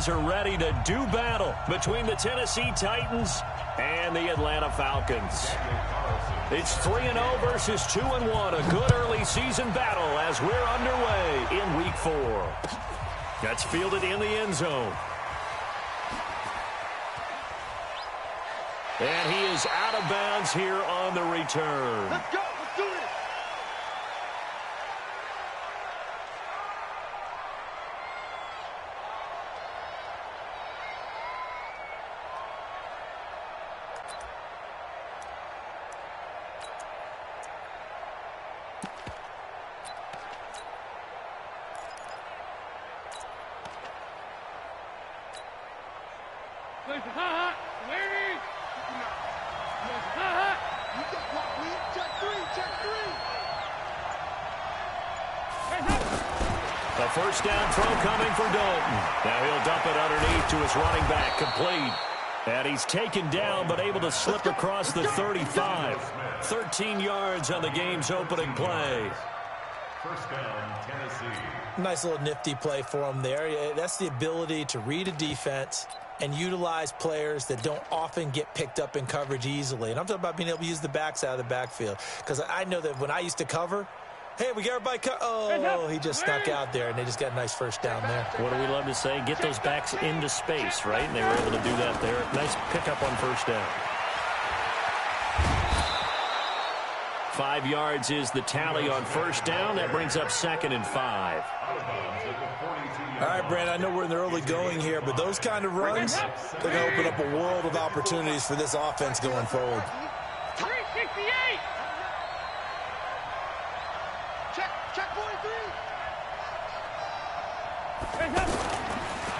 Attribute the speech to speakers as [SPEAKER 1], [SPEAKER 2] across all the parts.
[SPEAKER 1] guys are ready to do battle between the Tennessee Titans and the Atlanta Falcons. It's 3-0 versus 2-1. A good early season battle as we're underway in Week 4. That's fielded in the end zone. And he is out of bounds here on the return.
[SPEAKER 2] Let's go. Let's do this.
[SPEAKER 1] The first down throw coming for Dalton. Now he'll dump it underneath to his running back, complete. And he's taken down but able to slip across the 35. 13 yards on the game's opening play.
[SPEAKER 3] First down, Tennessee.
[SPEAKER 4] Nice little nifty play for him there. That's the ability to read a defense and utilize players that don't often get picked up in coverage easily. And I'm talking about being able to use the backs out of the backfield. Because I know that when I used to cover, hey, we got everybody oh, he just snuck out there, and they just got a nice first down there.
[SPEAKER 1] What do we love to say? Get those backs into space, right? And they were able to do that there. Nice pickup on first down. 5 yards is the tally on first down. That brings up 2nd and 5.
[SPEAKER 4] All right, Brandon, I know we're in the early going here, but those kind of runs, they're going to open up a world of opportunities for this offense going forward.
[SPEAKER 2] 368. Check 43.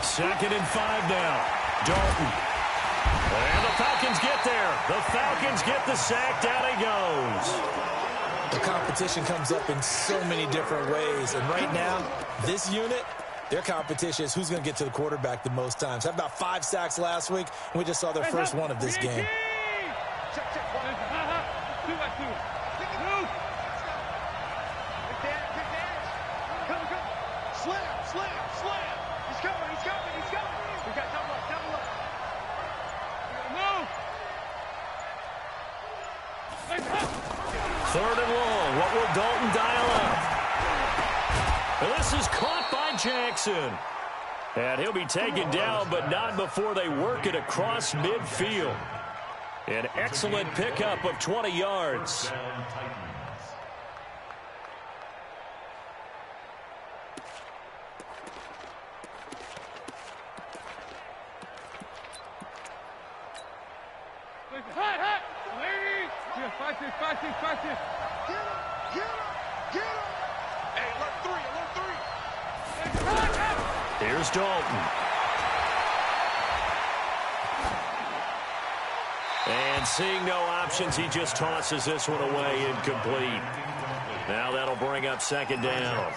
[SPEAKER 1] 2nd and 5 now. Dalton. And the Falcons get there. The Falcons get the sack. Down he goes.
[SPEAKER 4] The competition comes up in so many different ways. And right now, this unit, their competition is who's going to get to the quarterback the most times. Had about 5 sacks last week, and we just saw their first one of this game.
[SPEAKER 2] Slam. He's coming. We got double up. Move.
[SPEAKER 1] 3rd and long. What will Dalton dial up? And this is caught by Jackson. And he'll be taken down, but not before they work it across midfield. An excellent pickup of 20 yards. Here's Dalton. And seeing no options, he just tosses this one away incomplete. Now that'll bring up 2nd down.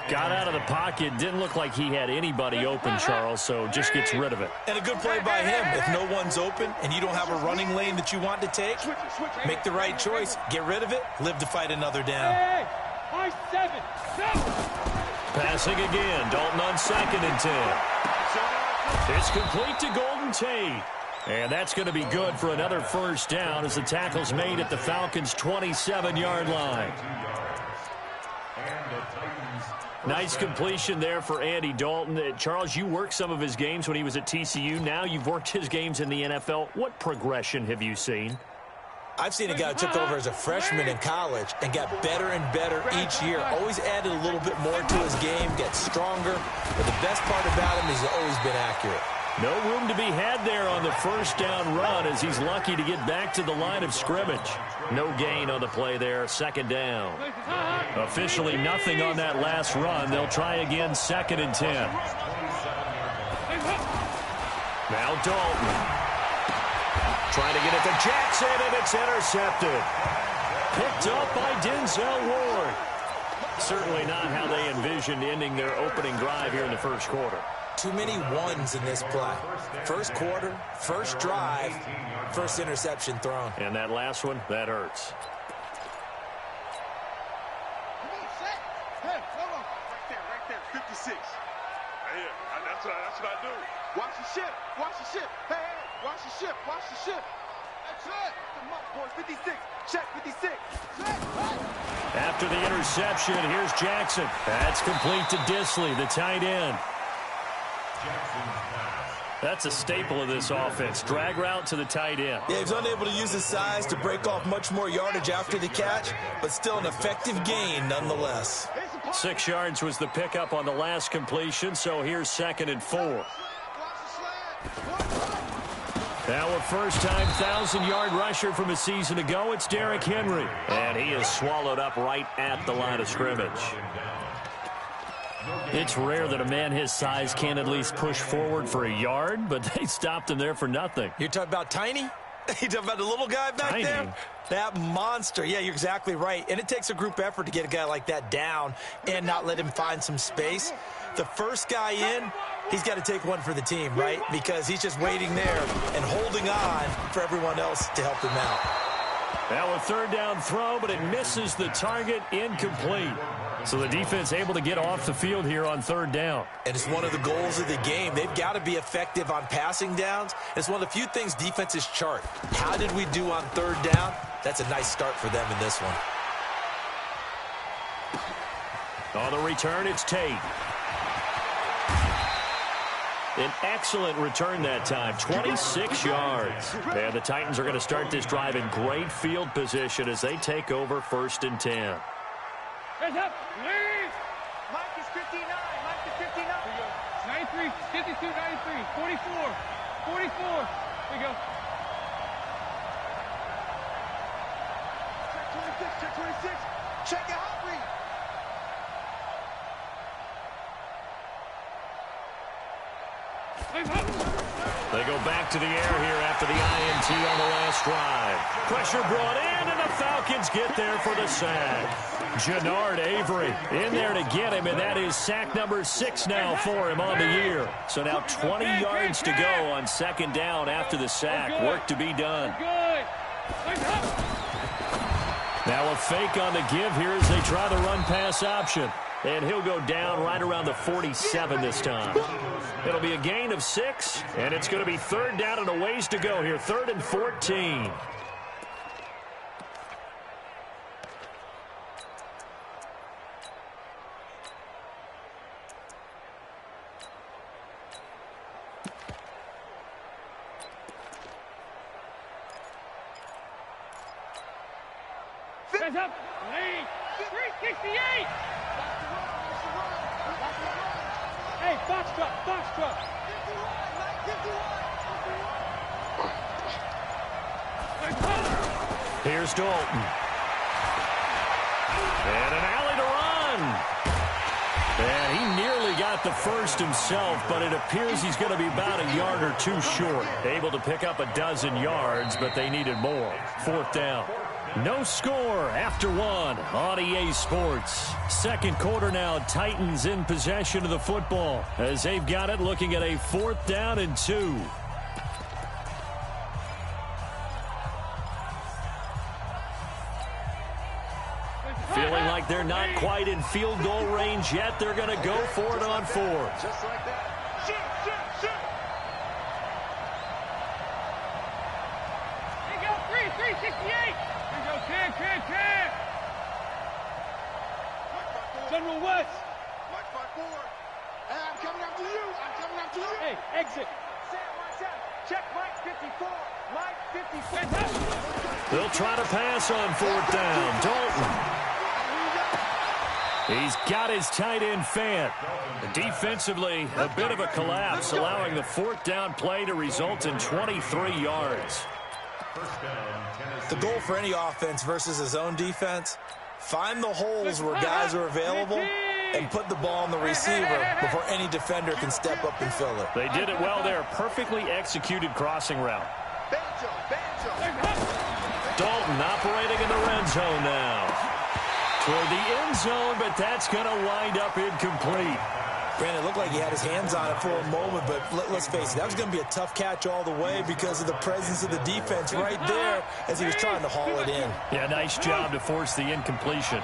[SPEAKER 1] Got out of the pocket. Didn't look like he had anybody open, Charles, so just gets rid of it.
[SPEAKER 4] And a good play by him. If no one's open and you don't have a running lane that you want to take, make the right choice. Get rid of it. Live to fight another down.
[SPEAKER 1] Passing again. Dalton on 2nd and 10. It's complete to Golden Tate. And that's going to be good for another first down as the tackle's made at the Falcons' 27-yard line. Nice completion there for Andy Dalton. Charles, you worked some of his games when he was at TCU. Now you've worked his games in the NFL. What progression have you seen?
[SPEAKER 4] I've seen a guy who took over as a freshman in college and got better and better each year. Always added a little bit more to his game, got stronger. But the best part about him is he's always been accurate.
[SPEAKER 1] No room to be had there on the first down run as he's lucky to get back to the line of scrimmage. No gain on the play there, 2nd down. Officially nothing on that last run. They'll try again, 2nd and 10. Now Dalton. Trying to get it to Jackson, and it's intercepted. Picked up by Denzel Ward. Certainly not how they envisioned ending their opening drive here in the first quarter.
[SPEAKER 4] Too many ones in this play. First quarter, first drive, first interception thrown.
[SPEAKER 1] And that last one, that hurts.
[SPEAKER 2] Hey, hold on. Right there. 56. Right here. That's what I do. ship. Watch the ship. Hey, hey, watch the ship. Watch the ship. That's it. Come on, boys. 56. Check 56.
[SPEAKER 1] After the interception, here's Jackson. That's complete to Disley, the tight end. That's a staple of this offense. Drag route to the tight end.
[SPEAKER 4] Yeah, he was unable to use his size to break off much more yardage after the catch, but still an effective gain nonetheless.
[SPEAKER 1] 6 yards was the pickup on the last completion, so here's 2nd and 4. Now a first-time 1,000-yard rusher from a season ago, it's Derrick Henry. And he is swallowed up right at the line of scrimmage. It's rare that a man his size can at least push forward for a yard, but they stopped him there for nothing.
[SPEAKER 4] You're talking about Tiny? You're talking about the little guy back there? That monster. Yeah, you're exactly right. And it takes a group effort to get a guy like that down and not let him find some space. The first guy in, he's got to take one for the team, right? Because he's just waiting there and holding on for everyone else to help him out.
[SPEAKER 1] Now a 3rd down throw, but it misses the target, incomplete. So the defense able to get off the field here on 3rd down.
[SPEAKER 4] And it's one of the goals of the game. They've got to be effective on passing downs. It's one of the few things defenses chart. How did we do on 3rd down? That's a nice start for them in this one.
[SPEAKER 1] On the return, it's Tate. An excellent return that time, 26 yards. And the Titans are going to start this drive in great field position as they take over 1st and 10.
[SPEAKER 2] Heads up, lead. Mike is 59. Mike is 59. 93, 52, 93, 44, 44. There you go. Check 26, check 26. Check it out, read.
[SPEAKER 1] They go back to the air here after the INT on the last drive. Pressure brought in, and the Falcons get there for the sack. Jannard Avery in there to get him, and that is sack number 6 now for him on the year. So now 20 yards to go on 2nd down after the sack. Work to be done. Now a fake on the give here as they try the run-pass option. And he'll go down right around the 47 this time. It'll be a gain of 6, and it's going to be 3rd down and a ways to go here. 3rd and 14.
[SPEAKER 2] Hands up, lead. 368. Hey, box truck, box truck.
[SPEAKER 1] Here's Dalton. And an alley to run. And he nearly got the first himself, but it appears he's going to be about a yard or 2 short. Able to pick up a dozen yards, but they needed more. 4th down. No score after 1 on EA Sports. 2nd quarter now, Titans in possession of the football as they've got it looking at a 4th down and 2. Feeling like they're not quite in field goal range yet. They're going to go for it on 4th.
[SPEAKER 2] Just like that. Shoot. There you go, 368. Can. General West. Mike 5-4. Hey, I'm coming after you. Hey, exit. Check Mike 54. Mike 56.
[SPEAKER 1] They'll try to pass on 4th down. Dalton. He's got his tight end Fant. Defensively, a bit of a collapse, allowing the 4th down play to result in 23 yards.
[SPEAKER 4] The goal for any offense versus his own defense, find the holes where guys are available and put the ball on the receiver before any defender can step up and fill it.
[SPEAKER 1] They did it well there. Perfectly executed crossing route. Dalton operating in the red zone now. Toward the end zone, but that's going to wind up incomplete.
[SPEAKER 4] Brandon, it looked like he had his hands on it for a moment, but let's face it, that was going to be a tough catch all the way because of the presence of the defense right there as he was trying to haul it in.
[SPEAKER 1] Yeah, nice job to force the incompletion.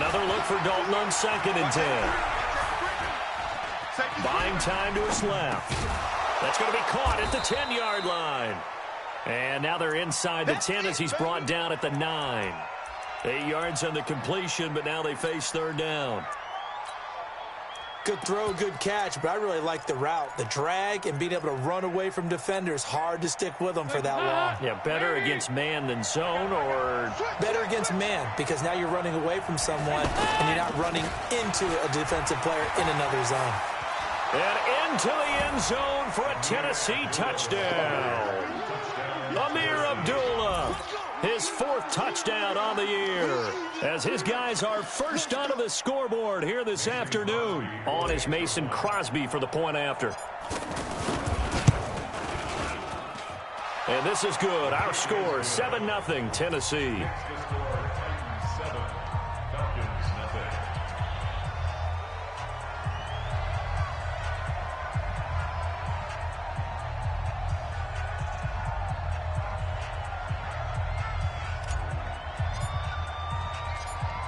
[SPEAKER 1] Another look for Dalton on 2nd and 10. Buying time to his left. That's going to be caught at the 10-yard line. And now they're inside the 10 as he's brought down at the 9. 8 yards on the completion, but now they face third down.
[SPEAKER 4] Good throw, good catch, but I really like the route. The drag and being able to run away from defenders, hard to stick with them for that long.
[SPEAKER 1] Yeah, better against man than zone, or?
[SPEAKER 4] Better against man, because now you're running away from someone and you're not running into a defensive player in another zone.
[SPEAKER 1] And into the end zone for a Tennessee touchdown. Amir Abdullah, his 4th touchdown on the year, as his guys are first onto the scoreboard here this afternoon. On is Mason Crosby for the point after. And this is good. Our score, 7-0 Tennessee.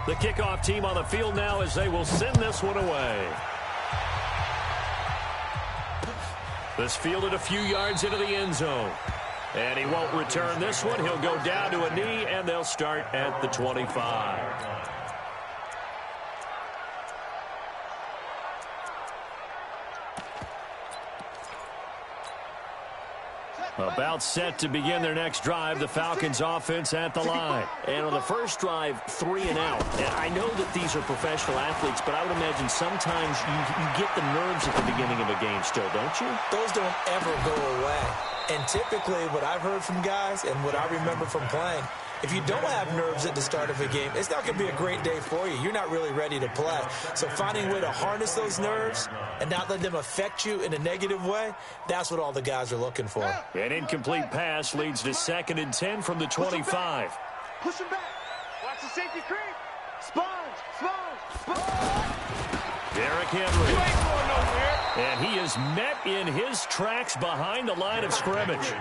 [SPEAKER 1] The kickoff team on the field now as they will send this one away. This fielded a few yards into the end zone. And he won't return this one. He'll go down to a knee, and they'll start at the 25. About set to begin their next drive, the Falcons offense at the line. And on the first drive, 3 and out. And I know that these are professional athletes, but I would imagine sometimes you get the nerves at the beginning of a game still, don't you?
[SPEAKER 4] Those don't ever go away. And typically what I've heard from guys and what I remember from playing, if you don't have nerves at the start of a game, it's not going to be a great day for you. You're not really ready to play. So finding a way to harness those nerves and not let them affect you in a negative way, that's what all the guys are looking for.
[SPEAKER 1] An incomplete pass leads to 2nd and 10 from the 25.
[SPEAKER 2] Push him back. Watch the safety creep. Sponge.
[SPEAKER 1] Derrick Henry.
[SPEAKER 2] You ain't going nowhere.
[SPEAKER 1] And he is met in his tracks behind the line of scrimmage.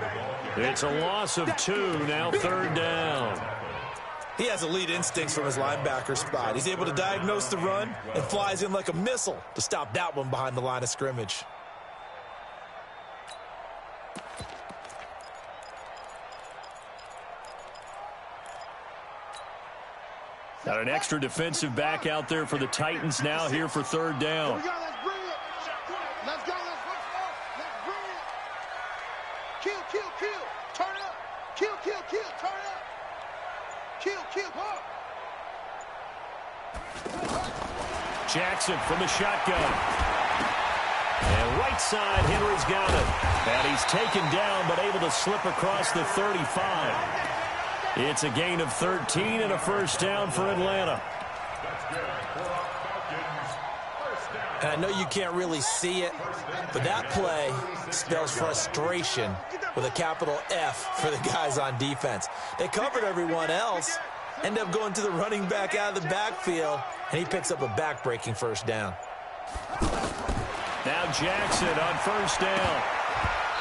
[SPEAKER 1] It's a loss of 2, now 3rd down.
[SPEAKER 4] He has elite instincts from his linebacker spot. He's able to diagnose the run and flies in like a missile to stop that one behind the line of scrimmage.
[SPEAKER 1] Got an extra defensive back out there for the Titans now here for 3rd down.
[SPEAKER 2] Let's bring it. Let's go. Let's bring it. Kill. Turn up. Kill. Turn up. Kill.
[SPEAKER 1] Jackson from the shotgun. And right side, Henry's got it. And he's taken down, but able to slip across the 35. It's a gain of 13 and a first down for Atlanta.
[SPEAKER 4] And I know you can't really see it, but that play spells frustration with a capital F for the guys on defense. They covered everyone else, end up going to the running back out of the backfield, and he picks up a back-breaking first down.
[SPEAKER 1] Now Jackson on first down.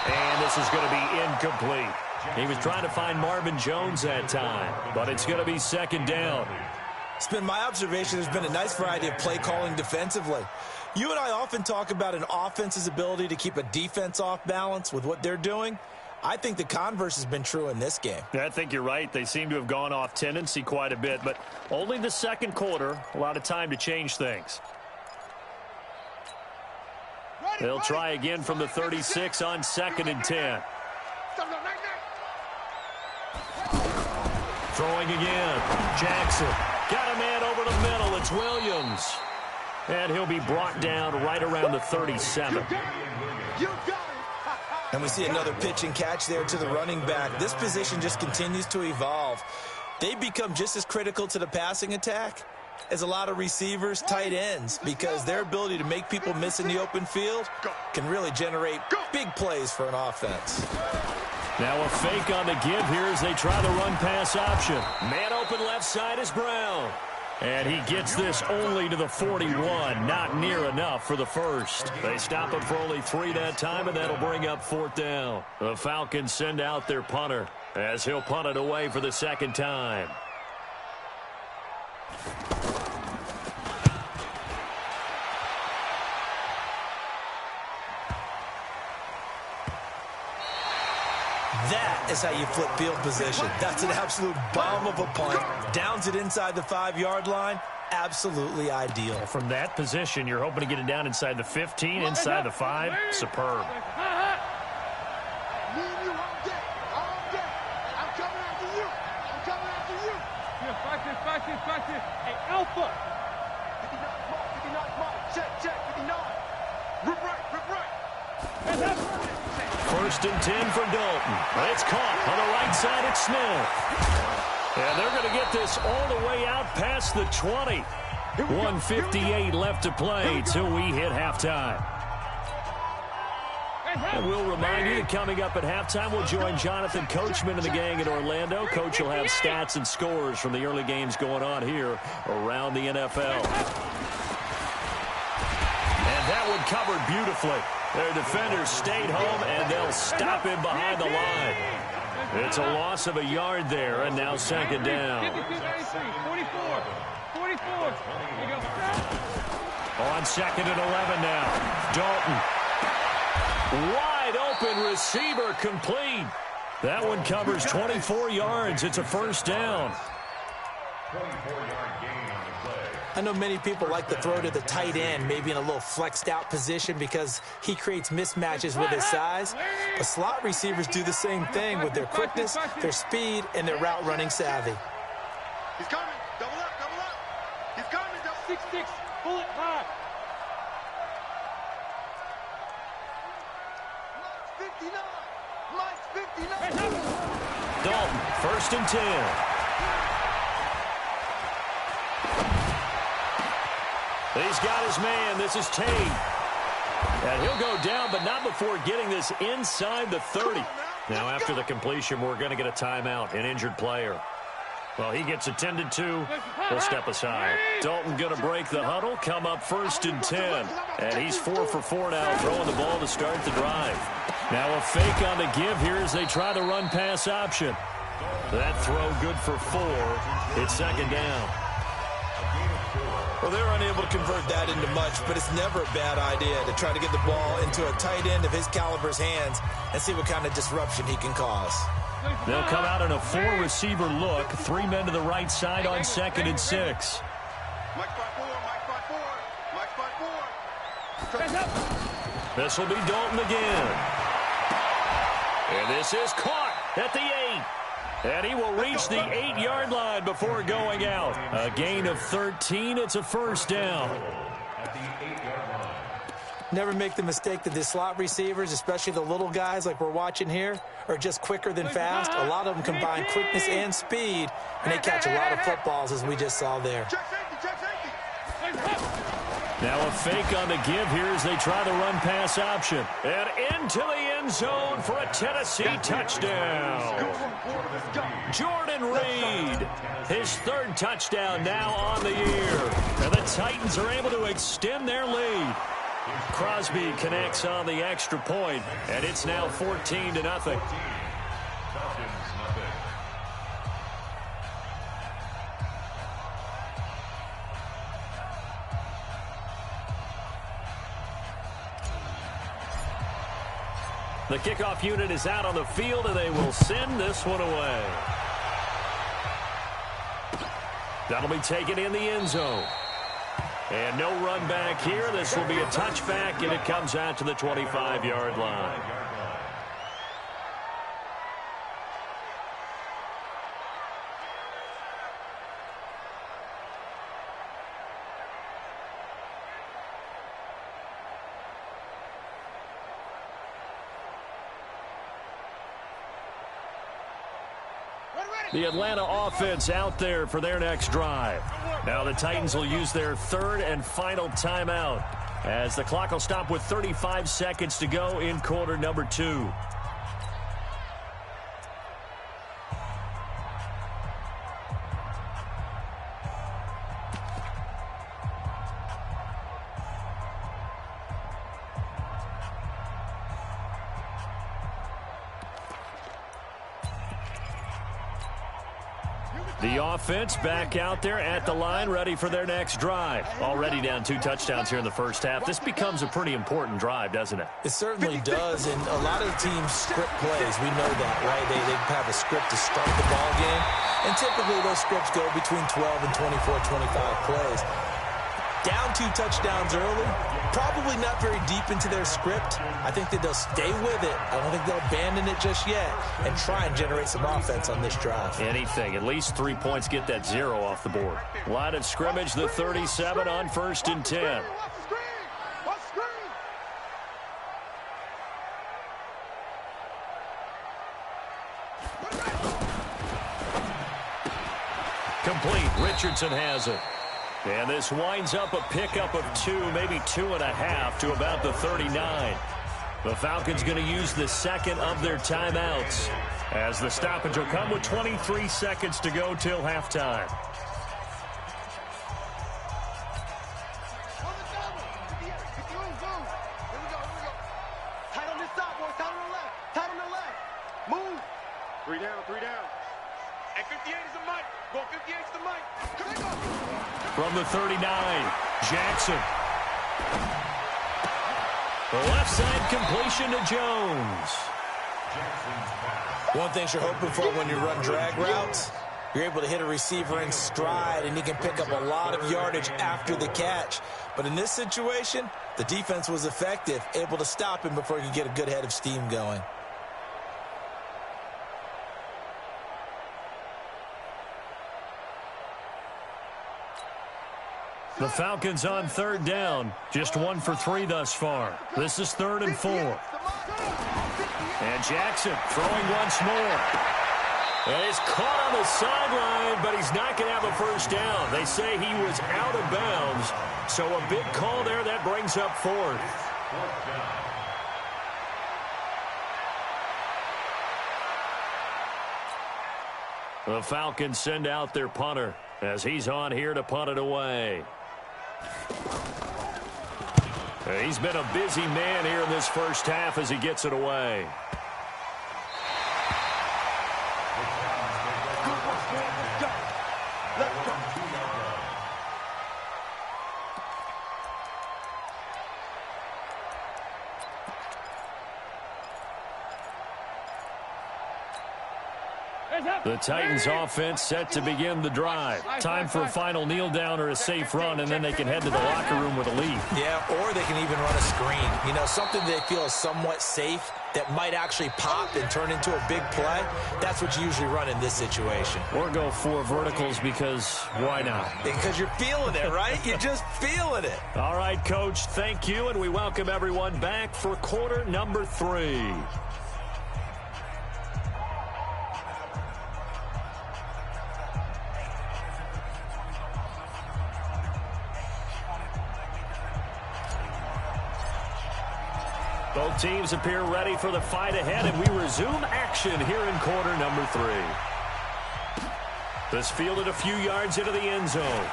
[SPEAKER 1] And this is going to be incomplete. He was trying to find Marvin Jones that time, but it's going to be 2nd down.
[SPEAKER 4] It's been my observation there's been a nice variety of play calling defensively. You and I often talk about an offense's ability to keep a defense off balance with what they're doing. I think the converse has been true in this game.
[SPEAKER 1] I think you're right. They seem to have gone off tendency quite a bit, but only the 2nd quarter, a lot of time to change things. They'll try again from the 36 on 2nd and 10. Throwing again. Jackson. Got a man over the middle. It's Williams. And he'll be brought down right around the 37.
[SPEAKER 4] And we see another pitch and catch there to the running back. This position just continues to evolve. They become just as critical to the passing attack as a lot of receivers, tight ends, because their ability to make people miss in the open field can really generate big plays for an offense.
[SPEAKER 1] Now a fake on the give here as they try the run-pass option. Man open left side is Brown. And he gets this only to the 41. Not near enough for the first. They stop him for only 3 that time, and that'll bring up 4th down. The Falcons send out their punter as he'll punt it away for the 2nd time.
[SPEAKER 4] That is how you flip field position. That's an absolute bomb of a punt. Downs it inside the 5-yard line. Absolutely ideal.
[SPEAKER 1] From that position, you're hoping to get it down inside the 15, inside the 5. Superb.
[SPEAKER 2] Hey, Alpha. 59, check, 59. Rip right.
[SPEAKER 1] First and 10 for Dalton. It's caught on the right side at Smith. And they're going to get this all the way out past the 20. 1:58 left to play till we hit halftime. And we'll remind you that coming up at halftime, we'll join Jonathan Coachman and the gang in Orlando. Coach will have stats and scores from the early games going on here around the NFL. And that one covered beautifully. Their defenders stayed home, and they'll stop him behind the line. It's a loss of a yard there, and now second down.
[SPEAKER 2] 44.
[SPEAKER 1] On second and 11 now. Dalton. Wide open receiver complete. That one covers 24 yards. It's a first down.
[SPEAKER 3] 24-yard gain on the play.
[SPEAKER 4] I know many people like to throw to the tight end, maybe in a little flexed out position because he creates mismatches with his size. But slot receivers do the same thing with their quickness, their speed, and their route running savvy.
[SPEAKER 2] He's coming. Double up. He's coming. 6-6. Bullet high. 59.
[SPEAKER 1] Dalton, first and 10. He's got his man. This is Tate. And he'll go down, but not before getting this inside the 30. Now, after the completion, we're going to get a timeout, an injured player. Well, he gets attended to. He'll step aside. Dalton going to break the huddle, come up first and 10. And he's 4 for 4 now, throwing the ball to start the drive. Now a fake on the give here as they try the run-pass option. That throw good for 4. It's second down.
[SPEAKER 4] Well, they're unable to convert that into much, but it's never a bad idea to try to get the ball into a tight end of his caliber's hands and see what kind of disruption he can cause.
[SPEAKER 1] They'll come out in a 4-receiver look. 3 men to the right side on second and 6.
[SPEAKER 2] Mike spot 4.
[SPEAKER 1] This will be Dalton again. And this is caught at the 8. And he will reach the 8-yard line before going out. A gain of 13. It's a first down.
[SPEAKER 3] At the 8-yard line.
[SPEAKER 4] Never make the mistake that the slot receivers, especially the little guys like we're watching here, are just quicker than fast. A lot of them combine quickness and speed, and they catch a lot of footballs, as we just saw there.
[SPEAKER 2] Check safety.
[SPEAKER 1] Now a fake on the give here as they try the run-pass option. And into the end zone for a Tennessee touchdown. Jordan Reed, his 3rd touchdown now on the year. And the Titans are able to extend their lead. Crosby connects on the extra point, and it's now 14-0.
[SPEAKER 3] Falcons, nothing.
[SPEAKER 1] The kickoff unit is out on the field, and they will send this one away. That'll be taken in the end zone. And no run back here. This will be a touchback, and it comes out to the 25-yard line. The Atlanta offense out there for their next drive. Now the Titans will use their 3rd and final timeout as the clock will stop with 35 seconds to go in quarter number 2. The offense back out there at the line, ready for their next drive. Already down 2 touchdowns here in the first half. This becomes a pretty important drive, doesn't it?
[SPEAKER 4] It certainly does, and a lot of teams script plays. We know that, right? They have a script to start the ball game, and typically those scripts go between 12 and 24, 25 plays. Down 2 touchdowns early, probably not very deep into their script. I think that they'll stay with it. I don't think they'll abandon it just yet and try and generate some offense on this drive.
[SPEAKER 1] Anything. At least 3 points, get that 0 off the board. Line of scrimmage, the 37 on 1st and 10. Complete. Richardson has it. And this winds up a pickup of 2, maybe 2.5 to about the 39. The Falcons going to use the second of their timeouts as the stoppage will come with 23 seconds to go till halftime.
[SPEAKER 2] Tight on this side, boys. Tight on the left. Tight on the left. Move. 3 down, 3 down. And 58 is the mic. Go 58 is the mic.
[SPEAKER 1] From the 39, Jackson. The left side completion to Jones.
[SPEAKER 4] One thing you're hoping for when you run drag routes, you're able to hit a receiver in stride, and he can pick up a lot of yardage after the catch. But in this situation, the defense was effective, able to stop him before he could get a good head of steam going.
[SPEAKER 1] The Falcons on 3rd down. Just 1 for 3 thus far. This is 3rd and 4. And Jackson throwing once more. And he's caught on the sideline, but he's not going to have a first down. They say he was out of bounds. So a big call there that brings up 4th. The Falcons send out their punter as he's on here to punt it away. He's been a busy man here in this first half as he gets it away. The Titans offense set to begin the drive. Time for a final kneel down or a safe run, and then they can head to the locker room with a lead.
[SPEAKER 4] Yeah, or they can even run a screen. You know, something they feel is somewhat safe that might actually pop and turn into a big play. That's what you usually run in this situation.
[SPEAKER 1] Or go 4 verticals because why not?
[SPEAKER 4] Because you're feeling it, right? You're just feeling it.
[SPEAKER 1] All right, Coach, thank you, and we welcome everyone back for quarter number 3. Both teams appear ready for the fight ahead, and we resume action here in quarter number 3. This fielded a few yards into the end zone.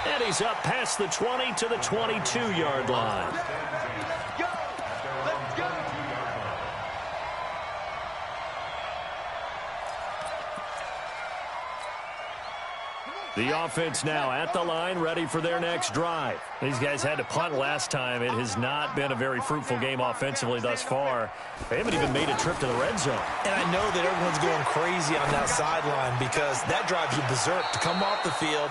[SPEAKER 1] And he's up past the 20 to the 22-yard line. The offense now at the line, ready for their next drive. These guys had to punt last time. It has not been a very fruitful game offensively thus far. They haven't even made a trip to the red zone. And I know that everyone's going crazy on that sideline because that drives you berserk to come off the field,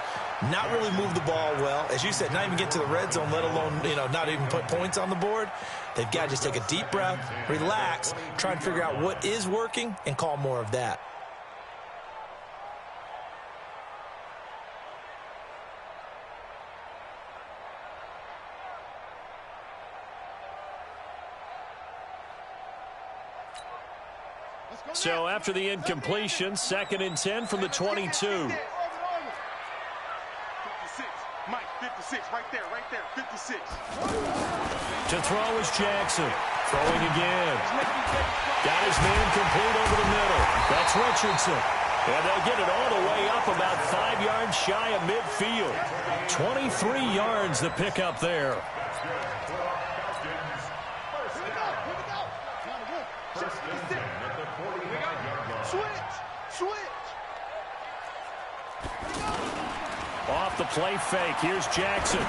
[SPEAKER 1] not really move the ball well. As you said, not even get to the red zone, let alone, not even put points on the board. They've got to just take a deep breath, relax, try and figure out what is working, and call more of that. So after the incompletion, 2nd and 10 from the 22.
[SPEAKER 2] 56. Mike, 56, right there, 56.
[SPEAKER 1] To throw is Jackson. Throwing again. Got his man complete over the middle. That's Richardson. And they'll get it all the way up about 5 yards shy of midfield. 23 yards the pickup there.
[SPEAKER 2] Switch!
[SPEAKER 1] off the play fake. Here's Jackson.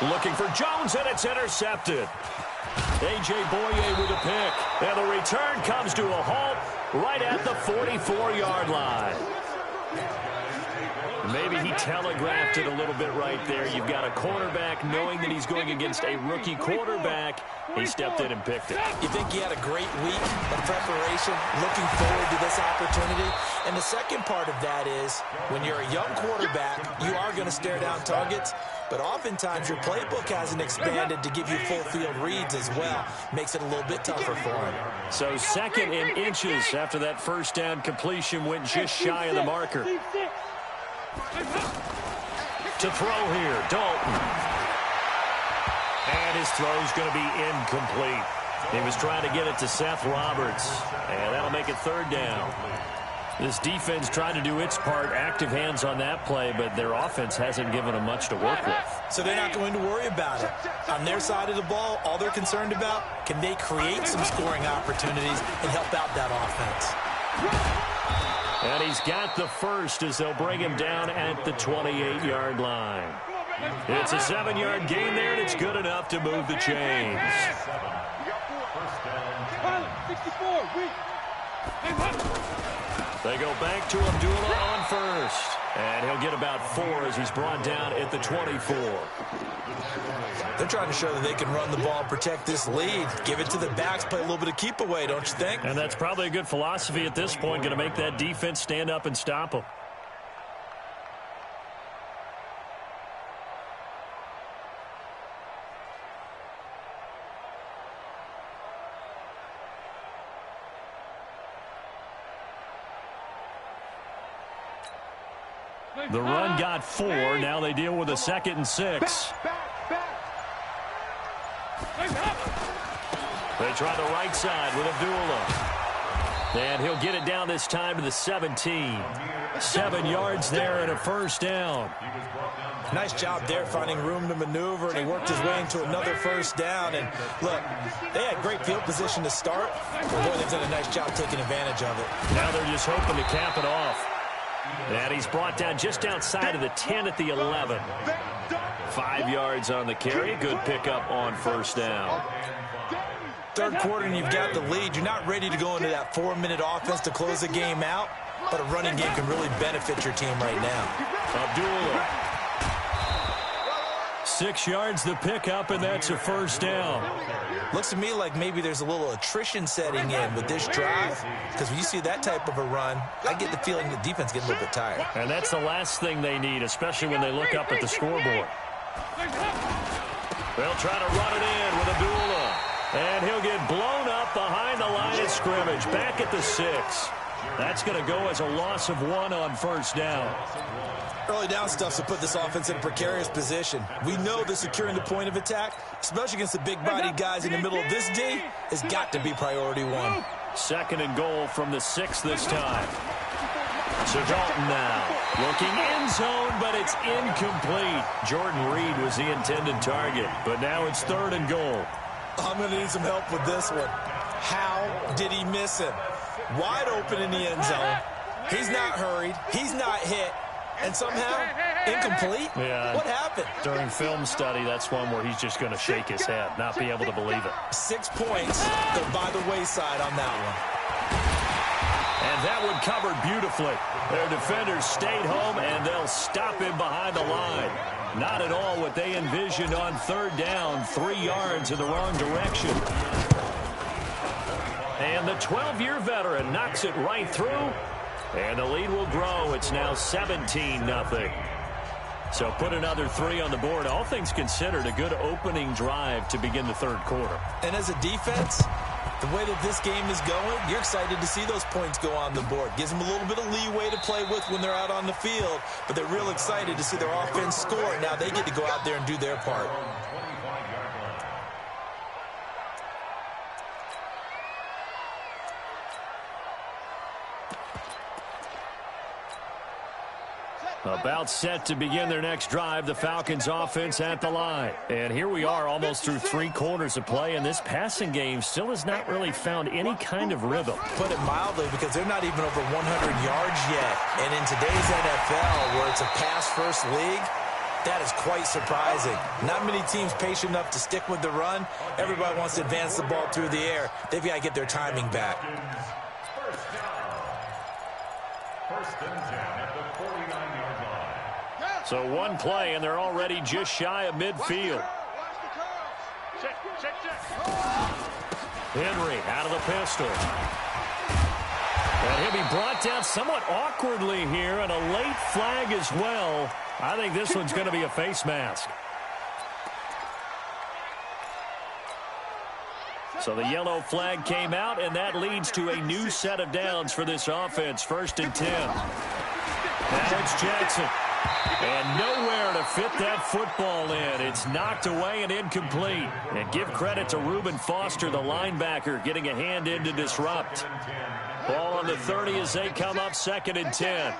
[SPEAKER 1] Looking for Jones, and it's intercepted. A.J. Boye with a pick. And the return comes to a halt right at the 44-yard line. Maybe he telegraphed it a little bit right there. You've got a cornerback knowing that he's going against a rookie quarterback. He stepped in and picked it.
[SPEAKER 4] You think he had a great week of preparation, looking forward to this opportunity? And the second part of that is, when you're a young quarterback, you are going to stare down targets, but oftentimes your playbook hasn't expanded to give you full field reads as well. Makes it a little bit tougher for him.
[SPEAKER 1] So second in inches after that first down completion went just shy of the marker. To throw here, Dalton. And his throw's going to be incomplete. He was trying to get it to Seth Roberts, and that'll make it third down. This defense tried to do its part, active hands on that play, but their offense hasn't given them much to work with.
[SPEAKER 4] So they're not going to worry about it. On their side of the ball, all they're concerned about, can they create some scoring opportunities and help out that offense?
[SPEAKER 1] And he's got the first as they'll bring him down at the 28-yard line. It's a 7-yard gain there, and it's good enough to move the chains. They go back to Abdullah on first. And he'll get about 4 as he's brought down at the 24.
[SPEAKER 4] They're trying to show that they can run the ball, protect this lead, give it to the backs, play a little bit of keep away, don't you think?
[SPEAKER 1] And that's probably a good philosophy at this point, going to make that defense stand up and stop them. The run got 4. Now they deal with a 2nd and 6. They try the right side with Abdullah. And he'll get it down this time to the 17. 7 yards there and a first down.
[SPEAKER 4] Nice job there finding room to maneuver, and he worked his way into another first down. And look, they had great field position to start. But boy, they've done a nice job taking advantage of it.
[SPEAKER 1] Now they're just hoping to cap it off. And he's brought down just outside of the 10 at the 11. 5 yards on the carry. Good pickup on first down.
[SPEAKER 4] Third quarter and you've got the lead. You're not ready to go into that 4-minute offense to close the game out, but a running game can really benefit your team right now.
[SPEAKER 1] Abdullah. 6 yards the pickup, and that's a first down.
[SPEAKER 4] Looks to me like maybe there's a little attrition setting in with this drive, because when you see that type of a run, I get the feeling the defense gets a little bit tired.
[SPEAKER 1] And that's the last thing they need, especially when they look up at the scoreboard. They'll try to run it in with Abdullah. And he'll get blown up behind the line of scrimmage, back at the 6. That's going to go as a loss of 1 on first down.
[SPEAKER 4] Early down stuff to put this offense in a precarious position. We know that securing the point of attack, especially against the big-bodied guys in the middle of this D, has got to be priority 1.
[SPEAKER 1] 2nd and goal from the 6 this time. So Dalton now looking end zone, but it's incomplete. Jordan Reed was the intended target, but now it's 3rd and goal.
[SPEAKER 4] I'm going to need some help with this one. How did he miss him? Wide open in the end zone. He's not hurried. He's not hit. And somehow, incomplete?
[SPEAKER 1] Yeah.
[SPEAKER 4] What happened?
[SPEAKER 1] During film study, that's one where he's just going to shake his head, not be able to believe it.
[SPEAKER 4] 6 points go by the wayside on that one.
[SPEAKER 1] And that one covered beautifully. Their defenders stayed home, and they'll stop him behind the line. Not at all what they envisioned on 3rd down, 3 yards in the wrong direction. And the 12-year veteran knocks it right through. And the lead will grow. It's now 17-0. So put another 3 on the board. All things considered, a good opening drive to begin the 3rd quarter.
[SPEAKER 4] And as a defense, the way that this game is going, you're excited to see those points go on the board. Gives them a little bit of leeway to play with when they're out on the field. But they're real excited to see their offense score. Now they get to go out there and do their part.
[SPEAKER 1] About set to begin their next drive, the Falcons offense at the line. And here we are almost through 3 quarters of play, and this passing game still has not really found any kind of rhythm.
[SPEAKER 4] Put it mildly, because they're not even over 100 yards yet. And in today's NFL, where it's a pass-first league, that is quite surprising. Not many teams patient enough to stick with the run. Everybody wants to advance the ball through the air. They've got to get their timing back.
[SPEAKER 3] First and 10 at the 49-yard line.
[SPEAKER 1] So one play, and they're already just shy of midfield. Henry out of the pistol. And he'll be brought down somewhat awkwardly here, and a late flag as well. I think this one's going to be a face mask. So the yellow flag came out, and that leads to a new set of downs for this offense. First and 10. Now it's Jackson. And nowhere to fit that football in. It's knocked away and incomplete. And give credit to Reuben Foster, the linebacker, getting a hand in to disrupt. Ball on the 30 as they come up, second and 10.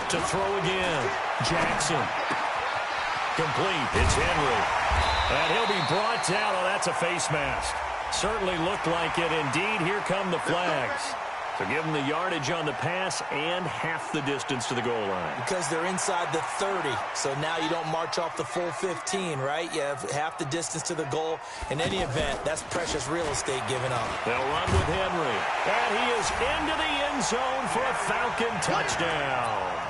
[SPEAKER 1] To throw again. Jackson. Complete. It's Henry. And he'll be brought down. Oh, that's a face mask. Certainly looked like it. Indeed, here come the flags. So give them the yardage on the pass and half the distance to the goal line.
[SPEAKER 4] Because they're inside the 30. So now you don't march off the full 15, right? You have half the distance to the goal. In any event, that's precious real estate given up.
[SPEAKER 1] They'll run with Henry. And he is into the end zone for a Falcon touchdown.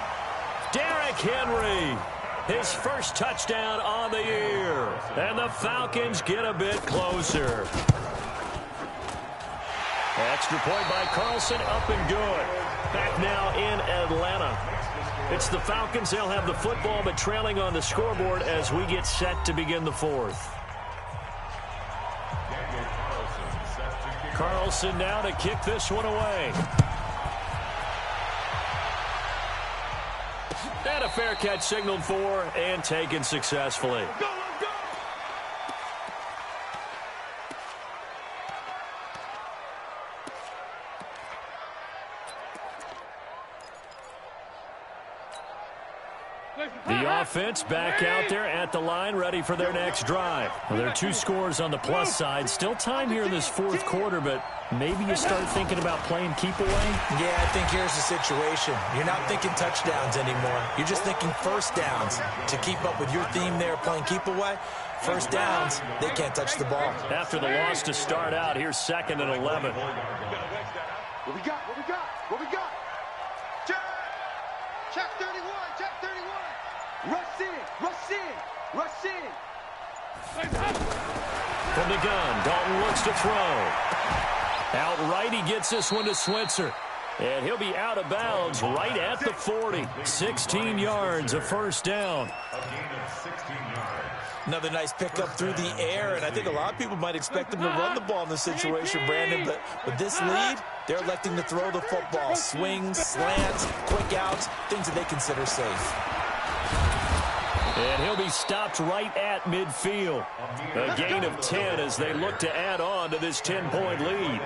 [SPEAKER 1] Derrick Henry, his first touchdown on the year. And the Falcons get a bit closer. Extra point by Carlson, up and good. Back now in Atlanta. It's the Falcons. They'll have the football, but trailing on the scoreboard as we get set to begin the fourth. Carlson now to kick this one away. And a fair catch signaled for and taken successfully. The offense back out there at the line, ready for their next drive. Well, there are 2 scores on the plus side. Still time here in this fourth quarter, but maybe you start thinking about playing keep away?
[SPEAKER 4] Yeah, I think here's the situation. You're not thinking touchdowns anymore. You're just thinking first downs. To keep up with your theme there, playing keep away, first downs, they can't touch the ball.
[SPEAKER 1] After the loss to start out, here's second and 11.
[SPEAKER 2] What we got? What we got? What we got? Check 31. Check 31. Rush in. Rush in. Rush in.
[SPEAKER 1] From the gun, Dalton looks to throw. Outright, he gets this one to Switzer. And he'll be out of bounds right at the 40. 16 yards, a first down.
[SPEAKER 3] A gain of 16 yards.
[SPEAKER 4] Another nice pickup through the air, and I think a lot of people might expect them to run the ball in this situation, Brandon, but with this lead, they're electing to throw the football. Swings, slants, quick outs, things that they consider safe.
[SPEAKER 1] And he'll be stopped right at midfield. A gain of 10 as they look to add on to this 10-point lead.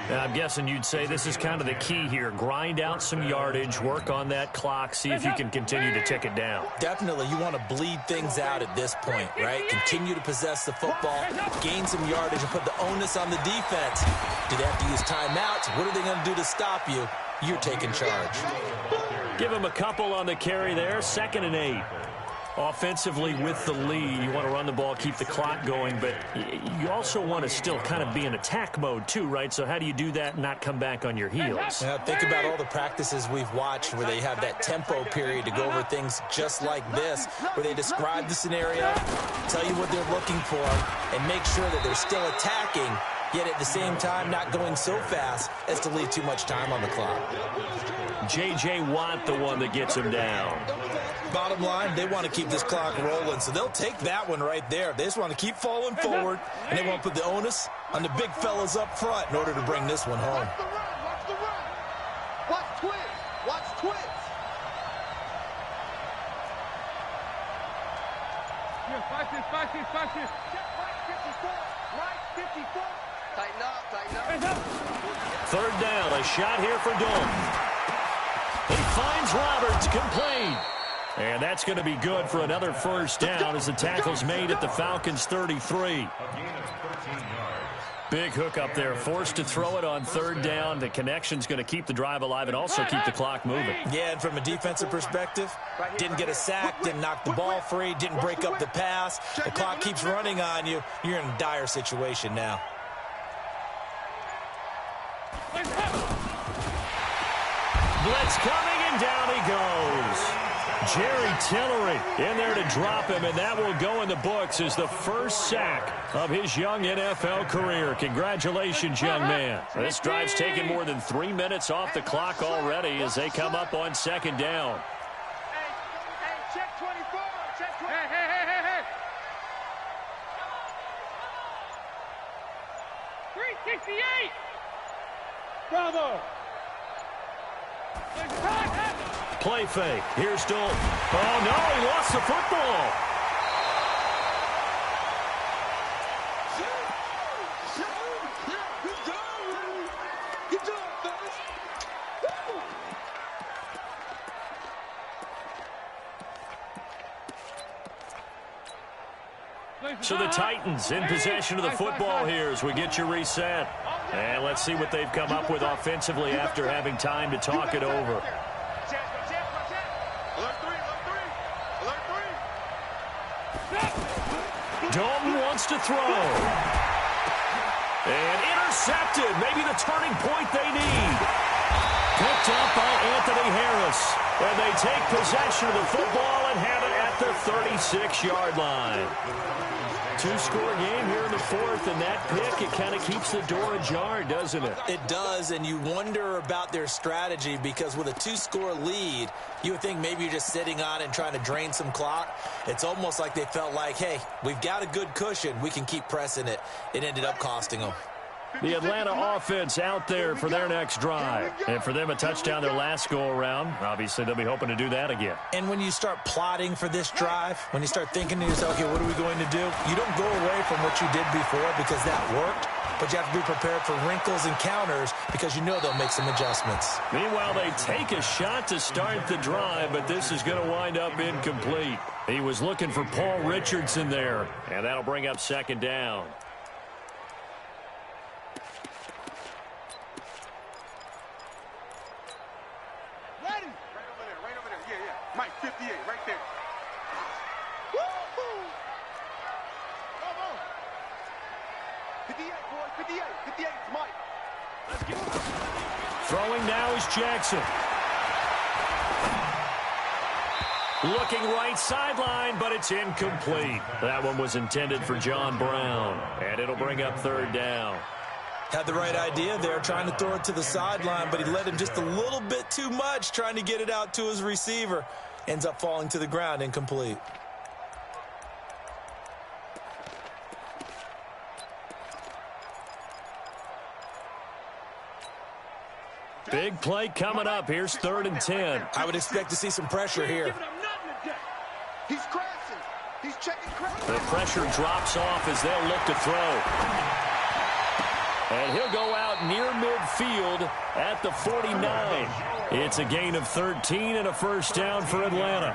[SPEAKER 1] Now, I'm guessing you'd say this is kind of the key here. Grind out some yardage, work on that clock, see if you can continue to tick it down.
[SPEAKER 4] Definitely, you want to bleed things out at this point, right? Continue to possess the football, gain some yardage, and put the onus on the defense. Do they have to use timeouts? What are they going to do to stop you? You're taking charge.
[SPEAKER 1] Give them a couple on the carry there, 2nd and 8. Offensively with the lead, you want to run the ball, keep the clock going, but you also want to still kind of be in attack mode too, right? So how do you do that and not come back on your heels?
[SPEAKER 4] Yeah, think about all the practices we've watched where they have that tempo period to go over things just like this, where they describe the scenario, tell you what they're looking for, and make sure that they're still attacking, yet at the same time not going so fast as to leave too much time on the clock.
[SPEAKER 1] J.J. Watt, the one that gets him down.
[SPEAKER 4] Bottom line, they want to keep this clock rolling, so they'll take that one right there. They just want to keep falling forward, and they want to put the onus on the big fellas up front in order to bring this one home.
[SPEAKER 2] Watch the run. Watch twins. Watch twins. Here, 5-6, 5-6, 5-6.
[SPEAKER 1] shot here for Dalton. He finds Roberts, complete. And that's going to be good for another first down as the tackle's made at the Falcons' 33. Big hook up there, forced to throw it on third down. The connection's going to keep the drive alive and also keep the clock moving.
[SPEAKER 4] Yeah, and from a defensive perspective, didn't get a sack, didn't knock the ball free, didn't break up the pass. The clock keeps running on you. You're in a dire situation now.
[SPEAKER 1] Blitz coming, and down he goes. Jerry Tillery in there to drop him, and that will go in the books as the first sack of his young NFL career. Congratulations, young man. This drive's taken more than 3 minutes off the clock already as they come up on second down.
[SPEAKER 2] Hey, check 24. Check 24. Hey. 368. Bravo.
[SPEAKER 1] Play fake. Here's Dalton. Oh, no, he lost the football. So the Titans in possession of the football here as we get you reset. And let's see what they've come up with offensively after having time to talk it over. Dalton wants to throw. And intercepted. Maybe the turning point they need. Picked up by Anthony Harris. And they take possession of the football and have it at the 36-yard line. Two-score game here in the fourth, and that pick, it kind of keeps the door ajar, doesn't it?
[SPEAKER 4] It does, and you wonder about their strategy because with a two-score lead, you would think maybe you're just sitting on it and trying to drain some clock. It's almost like they felt like, hey, we've got a good cushion. We can keep pressing it. It ended up costing them.
[SPEAKER 1] The Atlanta offense out there for their next drive. And for them, a touchdown their last go-around. Obviously, they'll be hoping to do that again.
[SPEAKER 4] And when you start plotting for this drive, when you start thinking to yourself, okay, what are we going to do? You don't go away from what you did before because that worked. But you have to be prepared for wrinkles and counters because you know they'll make some adjustments.
[SPEAKER 1] Meanwhile, they take a shot to start the drive, but this is going to wind up incomplete. He was looking for Paul Richardson there, and that'll bring up second down.
[SPEAKER 2] Mike, 58, right there. Woo-hoo! Come on. 58, boys, 58. 58, it's Mike. Let's get it.
[SPEAKER 1] Throwing now is Jackson. Looking right sideline, but it's incomplete. That one was intended for John Brown, and it'll bring up third down.
[SPEAKER 4] Had the right idea there, trying to throw it to the sideline, but he let him just a little bit too much, trying to get it out to his receiver. Ends up falling to the ground, incomplete.
[SPEAKER 1] Big play coming up. Here's 3rd and 10.
[SPEAKER 4] I would expect to see some pressure here.
[SPEAKER 2] He's crashing. He's checking crashing.
[SPEAKER 1] The pressure drops off as they'll look to throw. And he'll go out near midfield at the 49. It's a gain of 13 and a first down for Atlanta.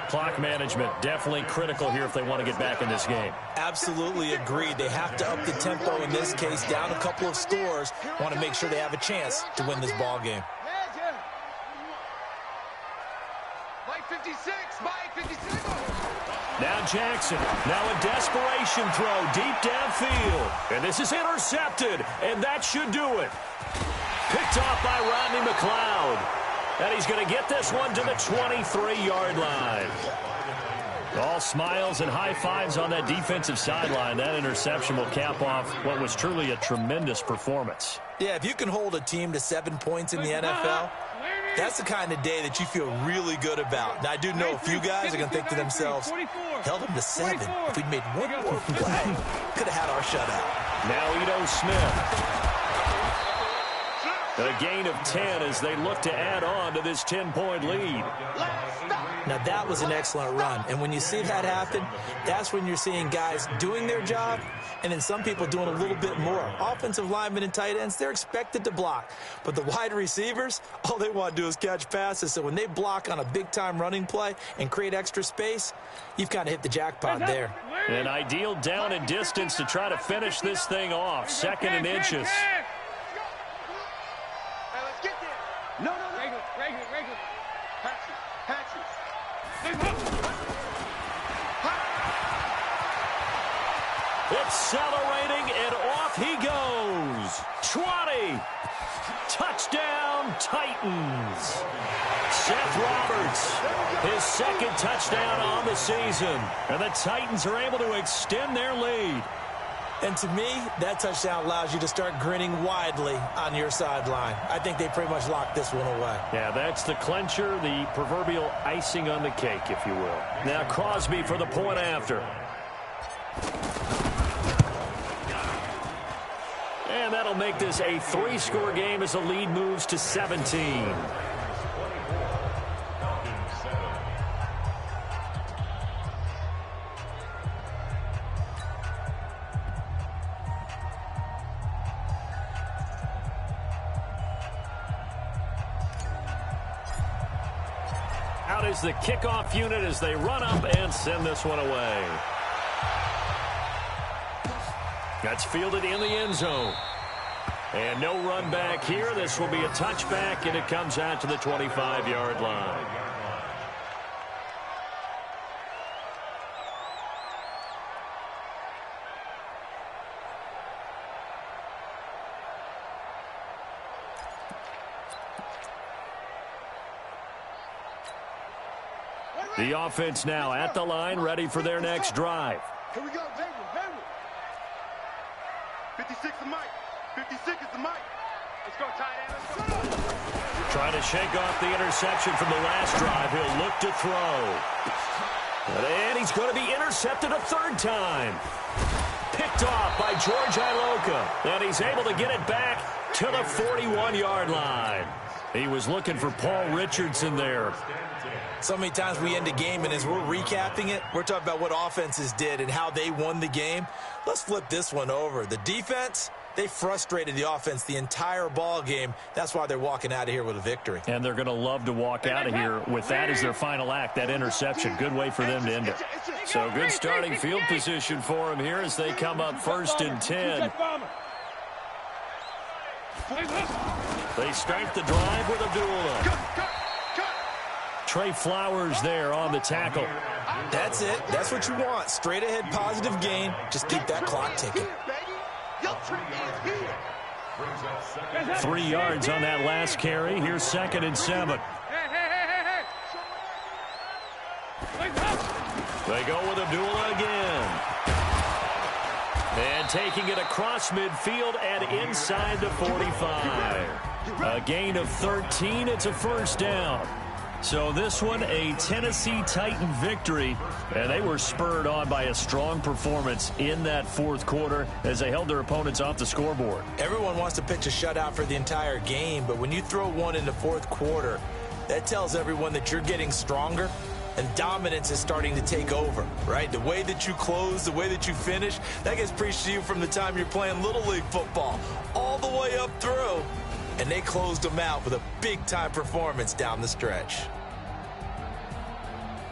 [SPEAKER 1] Clock management definitely critical here if they want to get back in this game.
[SPEAKER 4] Absolutely agreed. They have to up the tempo in this case, down a couple of scores. Want to make sure they have a chance to win this ball game.
[SPEAKER 2] Mike 56, Mike 56.
[SPEAKER 1] Now Jackson, now a desperation throw deep downfield. And this is intercepted, and that should do it. Picked off by Rodney McLeod. And he's going to get this one to the 23-yard line. All smiles and high fives on that defensive sideline. That interception will cap off what was truly a tremendous performance.
[SPEAKER 4] Yeah, if you can hold a team to 7 points in the NFL, that's the kind of day that you feel really good about. Now, I do know a few guys are going to think to themselves, held them to 7. If we'd made one more play, could have had our shutout.
[SPEAKER 1] Now Ito Smith. A gain of 10 as they look to add on to this 10-point lead.
[SPEAKER 4] Now, that was an excellent run. And when you see that happen, that's when you're seeing guys doing their job and then some people doing a little bit more. Offensive linemen and tight ends, they're expected to block. But the wide receivers, all they want to do is catch passes. So when they block on a big-time running play and create extra space, you've kind of hit the jackpot there.
[SPEAKER 1] An ideal down and distance to try to finish this thing off. 2nd and inches.
[SPEAKER 2] No. Regular. Patches.
[SPEAKER 1] Accelerating, and off he goes. 20. Touchdown, Titans. Seth Roberts, his 2nd touchdown on the season. And the Titans are able to extend their lead.
[SPEAKER 4] And to me, that touchdown allows you to start grinning widely on your sideline. I think they pretty much locked this one away.
[SPEAKER 1] Yeah, that's the clincher, the proverbial icing on the cake, if you will. Now Crosby for the point after. And that'll make this a 3-score game as the lead moves to 17. Out is the kickoff unit as they run up and send this one away. That's fielded in the end zone. And no run back here. This will be a touchback, and it comes out to the 25-yard line. The offense now at the line, ready for their next drive.
[SPEAKER 2] Here we go, David. 56 is Mike. 56 is the Mike. Let's go, tight end. Let's go.
[SPEAKER 1] Trying to shake off the interception from the last drive. He'll look to throw. And he's going to be intercepted a 3rd time. Picked off by George Iloka. And he's able to get it back to the 41-yard line. He was looking for Paul Richardson there.
[SPEAKER 4] So many times we end a game, and as we're recapping it, we're talking about what offenses did and how they won the game. Let's flip this one over. The defense, they frustrated the offense the entire ball game. That's why they're walking out of here with a victory.
[SPEAKER 1] And they're going to love to walk out of here with that as their final act, that interception. Good way for them to end it. So good starting field position for them here as they come up 1st and 10. They start the drive with Abdullah. Trey Flowers there on the tackle.
[SPEAKER 4] That's it. That's what you want. Straight ahead positive gain. Just keep that clock ticking.
[SPEAKER 1] 3 yards on that last carry. Here's 2nd and 7. They go with Abdullah again. And taking it across midfield and inside the 45. A gain of 13. It's a 1st down. So this one, a Tennessee Titan victory, and they were spurred on by a strong performance in that 4th quarter as they held their opponents off the scoreboard.
[SPEAKER 4] Everyone wants to pitch a shutout for the entire game, but when you throw one in the 4th quarter, that tells everyone that you're getting stronger and dominance is starting to take over, right? The way that you close, the way that you finish, that gets preached to you from the time you're playing Little League football all the way up through. And they closed them out with a big-time performance down the stretch.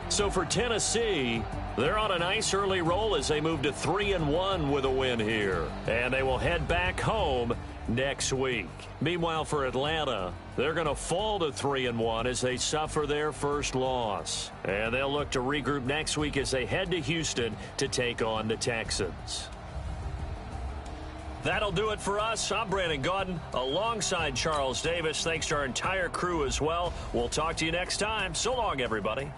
[SPEAKER 1] So for Tennessee, they're on a nice early roll as they move to 3-1 with a win here. And they will head back home next week. Meanwhile, for Atlanta, they're going to fall to 3-1 as they suffer their first loss. And they'll look to regroup next week as they head to Houston to take on the Texans. That'll do it for us. I'm Brandon Gaudin alongside Charles Davis. Thanks to our entire crew as well. We'll talk to you next time. So long, everybody.